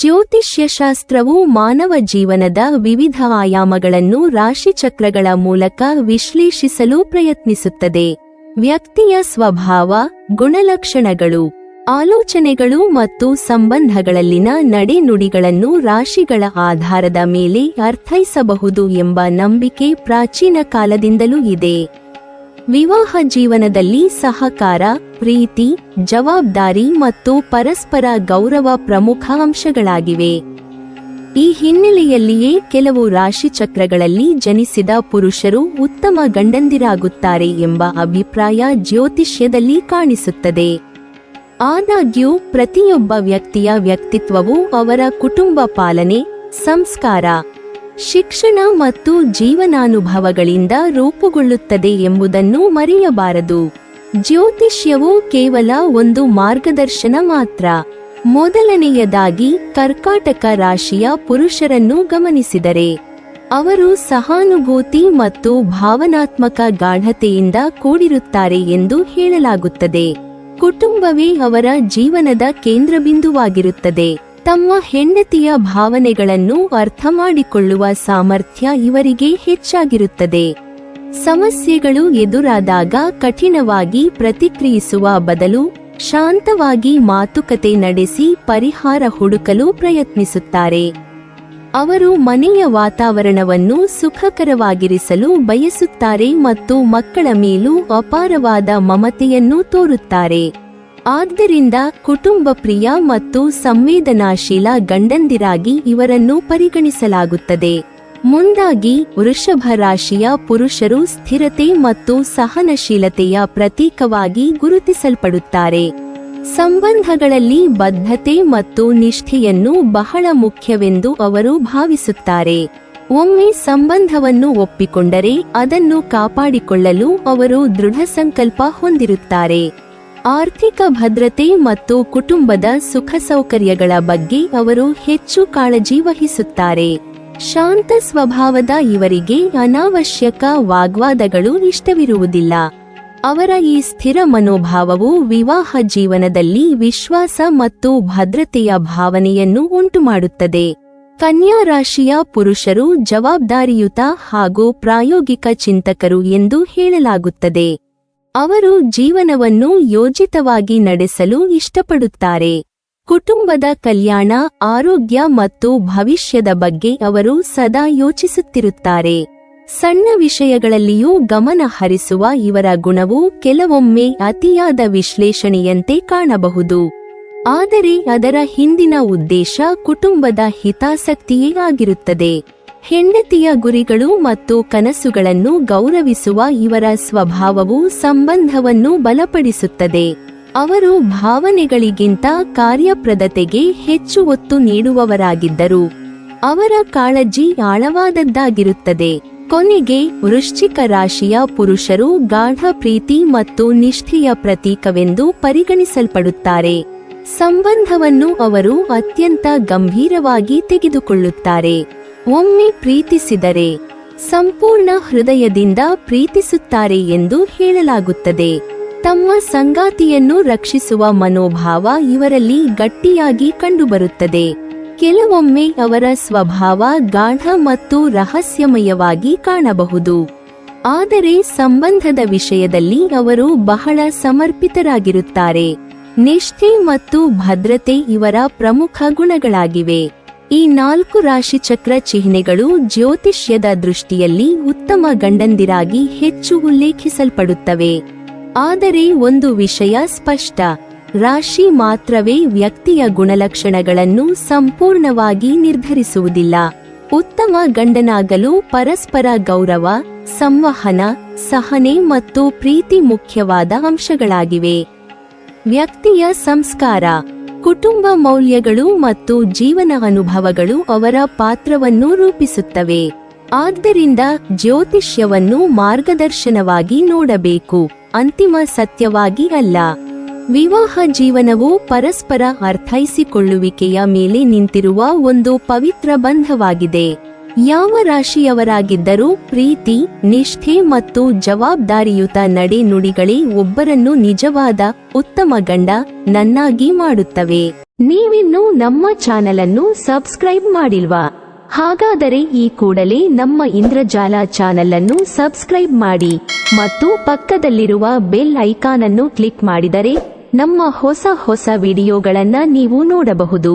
ಜ್ಯೋತಿಷ್ಯಶಾಸ್ತ್ರವು ಮಾನವ ಜೀವನದ ವಿವಿಧ ಆಯಾಮಗಳನ್ನು ರಾಶಿಚಕ್ರಗಳ ಮೂಲಕ ವಿಶ್ಲೇಷಿಸಲು ಪ್ರಯತ್ನಿಸುತ್ತದೆ. ವ್ಯಕ್ತಿಯ ಸ್ವಭಾವ, ಗುಣಲಕ್ಷಣಗಳು, ಆಲೋಚನೆಗಳು ಮತ್ತು ಸಂಬಂಧಗಳಲ್ಲಿನ ನಡೆನುಡಿಗಳನ್ನು ರಾಶಿಗಳ ಆಧಾರದ ಮೇಲೆ ಅರ್ಥೈಸಬಹುದು ಎಂಬ ನಂಬಿಕೆ ಪ್ರಾಚೀನ ಕಾಲದಿಂದಲೂ ಇದೆ. ವಿವಾಹ ಜೀವನದಲ್ಲಿ ಸಹಕಾರ, ಪ್ರೀತಿ, ಜವಾಬ್ದಾರಿ ಮತ್ತು ಪರಸ್ಪರ ಗೌರವ ಪ್ರಮುಖ ಅಂಶಗಳಾಗಿವೆ. ಈ ಹಿನ್ನೆಲೆಯಲ್ಲಿಯೇ ಕೆಲವು ರಾಶಿಚಕ್ರಗಳಲ್ಲಿ ಜನಿಸಿದ ಪುರುಷರು ಉತ್ತಮ ಗಂಡಂದಿರಾಗುತ್ತಾರೆ ಎಂಬ ಅಭಿಪ್ರಾಯ ಜ್ಯೋತಿಷ್ಯದಲ್ಲಿ ಕಾಣಿಸುತ್ತದೆ. ಆದಾಗ್ಯೂ ಪ್ರತಿಯೊಬ್ಬ ವ್ಯಕ್ತಿಯ ವ್ಯಕ್ತಿತ್ವವು ಅವರ ಕುಟುಂಬ ಪಾಲನೆ, ಸಂಸ್ಕಾರ, ಶಿಕ್ಷಣ ಮತ್ತು ಜೀವನಾನುಭವಗಳಿಂದ ರೂಪುಗೊಳ್ಳುತ್ತದೆ ಎಂಬುದನ್ನು ಮರೆಯಬಾರದು. ಜ್ಯೋತಿಷ್ಯವು ಕೇವಲ ಒಂದು ಮಾರ್ಗದರ್ಶನ ಮಾತ್ರ. ಮೊದಲನೆಯದಾಗಿ, ಕರ್ಕಾಟಕ ರಾಶಿಯ ಪುರುಷರನ್ನು ಗಮನಿಸಿದರೆ ಅವರು ಸಹಾನುಭೂತಿ ಮತ್ತು ಭಾವನಾತ್ಮಕ ಗಾಢತೆಯಿಂದ ಕೂಡಿರುತ್ತಾರೆ ಎಂದು ಹೇಳಲಾಗುತ್ತದೆ. ಕುಟುಂಬವೇ ಅವರ ಜೀವನದ ಕೇಂದ್ರಬಿಂದುವಾಗಿರುತ್ತದೆ. ತಮ್ಮ ಹೆಂಡತಿಯ ಭಾವನೆಗಳನ್ನು ಅರ್ಥಮಾಡಿಕೊಳ್ಳುವ ಸಾಮರ್ಥ್ಯ ಇವರಿಗೆ ಹೆಚ್ಚಾಗಿರುತ್ತದೆ. ಸಮಸ್ಯೆಗಳು ಎದುರಾದಾಗ ಕಠಿಣವಾಗಿ ಪ್ರತಿಕ್ರಿಯಿಸುವ ಬದಲು ಶಾಂತವಾಗಿ ಮಾತುಕತೆ ನಡೆಸಿ ಪರಿಹಾರ ಹುಡುಕಲು ಪ್ರಯತ್ನಿಸುತ್ತಾರೆ. ಅವರು ಮನೆಯ ವಾತಾವರಣವನ್ನು ಸುಖಕರವಾಗಿರಿಸಲು ಬಯಸುತ್ತಾರೆ ಮತ್ತು ಮಕ್ಕಳ ಮೇಲೂ ಅಪಾರವಾದ ಮಮತೆಯನ್ನು ತೋರುತ್ತಾರೆ. ಆದ್ದರಿಂದ ಕುಟುಂಬ ಪ್ರಿಯ ಮತ್ತು ಸಂವೇದನಾಶೀಲ ಗಂಡಂದಿರಾಗಿ ಇವರನ್ನು ಪರಿಗಣಿಸಲಾಗುತ್ತದೆ. ಮುಂದಾಗಿ, ವೃಷಭ ರಾಶಿಯ ಪುರುಷರು ಸ್ಥಿರತೆ ಮತ್ತು ಸಹನಶೀಲತೆಯ ಪ್ರತೀಕವಾಗಿ ಗುರುತಿಸಲ್ಪಡುತ್ತಾರೆ. ಸಂಬಂಧಗಳಲ್ಲಿ ಬದ್ಧತೆ ಮತ್ತು ನಿಷ್ಠೆಯನ್ನು ಬಹಳ ಮುಖ್ಯವೆಂದು ಅವರು ಭಾವಿಸುತ್ತಾರೆ. ಒಮ್ಮೆ ಸಂಬಂಧವನ್ನು ಒಪ್ಪಿಕೊಂಡರೆ ಅದನ್ನು ಕಾಪಾಡಿಕೊಳ್ಳಲು ಅವರು ದೃಢಸಂಕಲ್ಪ ಹೊಂದಿರುತ್ತಾರೆ. ಆರ್ಥಿಕ ಭದ್ರತೆ ಮತ್ತು ಕುಟುಂಬದ ಸುಖಸೌಕರ್ಯಗಳ ಬಗ್ಗೆ ಅವರು ಹೆಚ್ಚು ಕಾಳಜಿ ವಹಿಸುತ್ತಾರೆ. ಶಾಂತ ಸ್ವಭಾವದ ಇವರಿಗೆ ಅನಾವಶ್ಯಕ ವಾಗ್ವಾದಗಳು ಇಷ್ಟವಿರುವುದಿಲ್ಲ. ಅವರ ಈ ಸ್ಥಿರ ಮನೋಭಾವವು ವಿವಾಹ ಜೀವನದಲ್ಲಿ ವಿಶ್ವಾಸ ಮತ್ತು ಭದ್ರತೆಯ ಭಾವನೆಯನ್ನು ಉಂಟುಮಾಡುತ್ತದೆ. ಕನ್ಯಾ ರಾಶಿಯ ಪುರುಷರು ಜವಾಬ್ದಾರಿಯುತ ಹಾಗೂ ಪ್ರಾಯೋಗಿಕ ಚಿಂತಕರು ಎಂದು ಹೇಳಲಾಗುತ್ತದೆ. ಅವರು ಜೀವನವನ್ನು ಯೋಜಿತವಾಗಿ ನಡೆಸಲು ಇಷ್ಟಪಡುತ್ತಾರೆ. ಕುಟುಂಬದ ಕಲ್ಯಾಣ, ಆರೋಗ್ಯ ಮತ್ತು ಭವಿಷ್ಯದ ಬಗ್ಗೆ ಅವರು ಸದಾ ಯೋಚಿಸುತ್ತಿರುತ್ತಾರೆ. ಸಣ್ಣ ವಿಷಯಗಳಲ್ಲಿಯೂ ಗಮನ ಹರಿಸುವ ಇವರ ಗುಣವು ಕೆಲವೊಮ್ಮೆ ಅತಿಯಾದ ವಿಶ್ಲೇಷಣೆಯಂತೆ ಕಾಣಬಹುದು. ಆದರೆ ಅದರ ಹಿಂದಿನ ಉದ್ದೇಶ ಕುಟುಂಬದ ಹಿತಾಸಕ್ತಿಯೇ ಆಗಿರುತ್ತದೆ. ಹೆಂಡತಿಯ ಗುರಿಗಳು ಮತ್ತು ಕನಸುಗಳನ್ನು ಗೌರವಿಸುವ ಇವರ ಸ್ವಭಾವವು ಸಂಬಂಧವನ್ನು ಬಲಪಡಿಸುತ್ತದೆ. ಅವರು ಭಾವನೆಗಳಿಗಿಂತ ಕಾರ್ಯಪ್ರದತೆಗೆ ಹೆಚ್ಚು ಒತ್ತು ನೀಡುವವರಾಗಿದ್ದರು. ಅವರ ಕಾಳಜಿ ಆಳವಾದದ್ದಾಗಿರುತ್ತದೆ. ಕೊನೆಗೆ, ವೃಶ್ಚಿಕ ರಾಶಿಯ ಪುರುಷರು ಗಾಢ ಪ್ರೀತಿ ಮತ್ತು ನಿಷ್ಠೆಯ ಪ್ರತೀಕವೆಂದು ಪರಿಗಣಿಸಲ್ಪಡುತ್ತಾರೆ. ಸಂಬಂಧವನ್ನು ಅವರು ಅತ್ಯಂತ ಗಂಭೀರವಾಗಿ ತೆಗೆದುಕೊಳ್ಳುತ್ತಾರೆ. ಒಮ್ಮೆ ಪ್ರೀತಿಸಿದರೆ ಸಂಪೂರ್ಣ ಹೃದಯದಿಂದ ಪ್ರೀತಿಸುತ್ತಾರೆ ಎಂದು ಹೇಳಲಾಗುತ್ತದೆ. ತಮ್ಮ ಸಂಗಾತಿಯನ್ನು ರಕ್ಷಿಸುವ ಮನೋಭಾವ ಇವರಲ್ಲಿ ಗಟ್ಟಿಯಾಗಿ ಕಂಡುಬರುತ್ತದೆ. ಕೆಲವೊಮ್ಮೆ ಅವರ ಸ್ವಭಾವ ಗಾಢ ಮತ್ತು ರಹಸ್ಯಮಯವಾಗಿ ಕಾಣಬಹುದು. ಆದರೆ ಸಂಬಂಧದ ವಿಷಯದಲ್ಲಿ ಅವರು ಬಹಳ ಸಮರ್ಪಿತರಾಗಿರುತ್ತಾರೆ. ನಿಷ್ಠೆ ಮತ್ತು ಭದ್ರತೆ ಇವರ ಪ್ರಮುಖ ಗುಣಗಳಾಗಿವೆ. ಈ 4 ರಾಶಿಚಕ್ರ ಚಿಹ್ನೆಗಳು ಜ್ಯೋತಿಷ್ಯದ ದೃಷ್ಟಿಯಲ್ಲಿ ಉತ್ತಮ ಗಂಡಂದಿರಾಗಿ ಹೆಚ್ಚು ಉಲ್ಲೇಖಿಸಲ್ಪಡುತ್ತವೆ. ಆದರೆ ಒಂದು ವಿಷಯ ಸ್ಪಷ್ಟ: ರಾಶಿ ಮಾತ್ರವೇ ವ್ಯಕ್ತಿಯ ಗುಣಲಕ್ಷಣಗಳನ್ನು ಸಂಪೂರ್ಣವಾಗಿ ನಿರ್ಧರಿಸುವುದಿಲ್ಲ. ಉತ್ತಮ ಗಂಡನಾಗಲು ಪರಸ್ಪರ ಗೌರವ, ಸಂವಹನ, ಸಹನೆ ಮತ್ತು ಪ್ರೀತಿ ಮುಖ್ಯವಾದ ಅಂಶಗಳಾಗಿವೆ. ವ್ಯಕ್ತಿಯ ಸಂಸ್ಕಾರ, ಕುಟುಂಬ ಮೌಲ್ಯಗಳು ಮತ್ತು ಜೀವನ ಅನುಭವಗಳು ಅವರ ಪಾತ್ರವನ್ನು ರೂಪಿಸುತ್ತವೆ. ಆದ್ದರಿಂದ ಜ್ಯೋತಿಷ್ಯವನ್ನು ಮಾರ್ಗದರ್ಶನವಾಗಿ ನೋಡಬೇಕು, ಅಂತಿಮ ಸತ್ಯವಾಗಿ ಅಲ್ಲ. ವಿವಾಹ ಜೀವನವು ಪರಸ್ಪರ ಅರ್ಥೈಸಿಕೊಳ್ಳುವಿಕೆಯ ಮೇಲೆ ನಿಂತಿರುವ ಒಂದು ಪವಿತ್ರ ಬಂಧವಾಗಿದೆ. ಯಾವ ರಾಶಿಯವರಾಗಿದ್ದರೂ ಪ್ರೀತಿ, ನಿಷ್ಠೆ ಮತ್ತು ಜವಾಬ್ದಾರಿಯುತ ನಡೆ ನುಡಿಗಳೇ ಒಬ್ಬರನ್ನು ನಿಜವಾದ ಉತ್ತಮ ಗಂಡ, ನನ್ನಾಗಿ ಮಾಡುತ್ತವೆ. ನೀವಿನ್ನೂ ನಮ್ಮ ಚಾನೆಲ್ ಅನ್ನು ಸಬ್ಸ್ಕ್ರೈಬ್ ಮಾಡಿಲ್ವಾ? ಹಾಗಾದರೆ ಈ ಕೂಡಲೇ ನಮ್ಮ ಇಂದ್ರಜಾಲ ಚಾನೆಲ್ ಅನ್ನು ಸಬ್ಸ್ಕ್ರೈಬ್ ಮಾಡಿ ಮತ್ತು ಪಕ್ಕದಲ್ಲಿರುವ ಬೆಲ್ ಐಕಾನ್ ಅನ್ನು ಕ್ಲಿಕ್ ಮಾಡಿದರೆ ನಮ್ಮ ಹೊಸ ವಿಡಿಯೋಗಳನ್ನು ನೀವು ನೋಡಬಹುದು.